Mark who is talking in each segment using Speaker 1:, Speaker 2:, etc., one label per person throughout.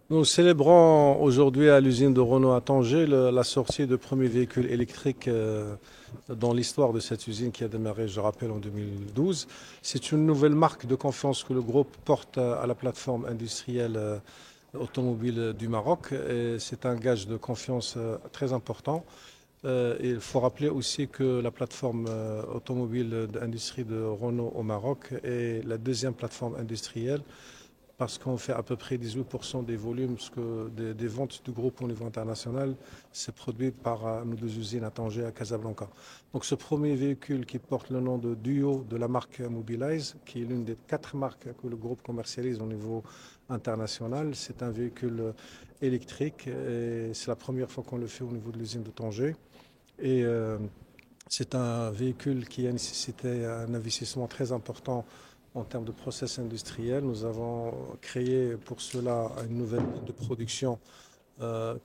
Speaker 1: Nous célébrons aujourd'hui à l'usine de Renault à Tanger la sortie de premier véhicule électrique dans l'histoire de cette usine qui a démarré, je rappelle, en 2012. C'est une nouvelle marque de confiance que le groupe porte à la plateforme industrielle automobile du Maroc. Et c'est un gage de confiance très important. Il faut rappeler aussi que la plateforme automobile d'industrie de Renault au Maroc est la deuxième plateforme industrielle parce qu'on fait à peu près 18% des volumes des ventes du groupe au niveau international, c'est produit par nos deux usines à Tanger et à Casablanca. Donc ce premier véhicule qui porte le nom de Duo de la marque Mobilize, qui est l'une des 4 marques que le groupe commercialise au niveau international, c'est un véhicule électrique et c'est la première fois qu'on le fait au niveau de l'usine de Tanger. Et c'est un véhicule qui a nécessité un investissement très important en termes de process industriel. Nous avons créé pour cela une nouvelle ligne de production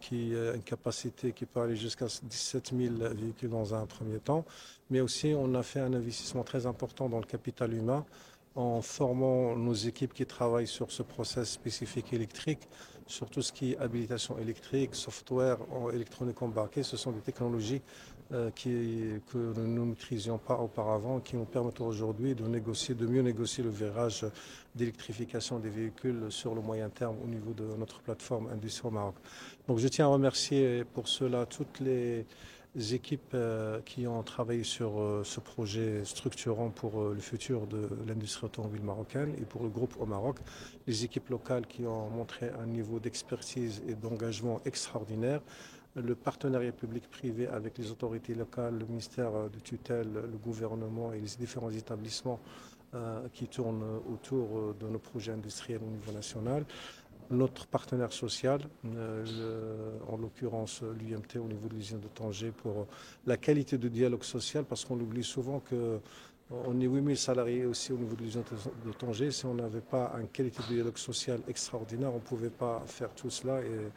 Speaker 1: qui a une capacité qui peut aller jusqu'à 17 000 véhicules dans un premier temps. Mais aussi, on a fait un investissement très important dans le capital humain en formant nos équipes qui travaillent sur ce process spécifique électrique, sur tout ce qui est habilitation électrique, software électronique embarqué. Ce sont des technologies que nous ne maîtrisions pas auparavant, qui nous permettent aujourd'hui de négocier, de mieux négocier le virage d'électrification des véhicules sur le moyen terme au niveau de notre plateforme Industrie au Maroc. Donc je tiens à remercier pour cela toutes les équipes qui ont travaillé sur ce projet structurant pour le futur de l'industrie automobile marocaine et pour le groupe au Maroc. Les équipes locales qui ont montré un niveau d'expertise et d'engagement extraordinaire. Le partenariat public-privé avec les autorités locales, le ministère de tutelle, le gouvernement et les différents établissements qui tournent autour de nos projets industriels au niveau national. Notre partenaire social, en l'occurrence l'UMT au niveau de l'usine de Tanger, pour la qualité de dialogue social, parce qu'on oublie souvent que on est 8000 salariés aussi au niveau de l'usine de Tanger. Si on n'avait pas une qualité de dialogue social extraordinaire, on ne pouvait pas faire tout cela. Et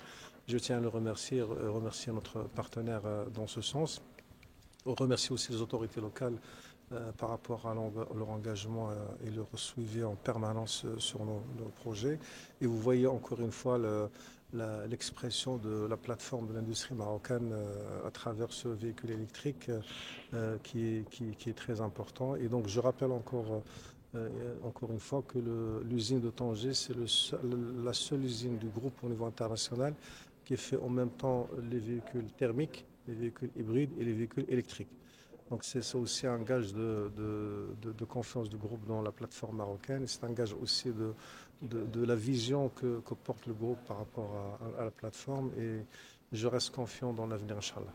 Speaker 1: je tiens à le remercier, remercier notre partenaire dans ce sens. On remercie aussi les autorités locales par rapport à leur engagement et leur suivi en permanence sur nos projets. Et vous voyez encore une fois l'expression de la plateforme de l'industrie marocaine à travers ce véhicule électrique qui est très important. Et donc je rappelle encore une fois que l'usine de Tanger, c'est la seule usine du groupe au niveau international qui fait en même temps les véhicules thermiques, les véhicules hybrides et les véhicules électriques. Donc c'est aussi un gage de confiance du groupe dans la plateforme marocaine. C'est un gage aussi de la vision que porte le groupe par rapport à la plateforme. Et je reste confiant dans l'avenir, Inch'Allah.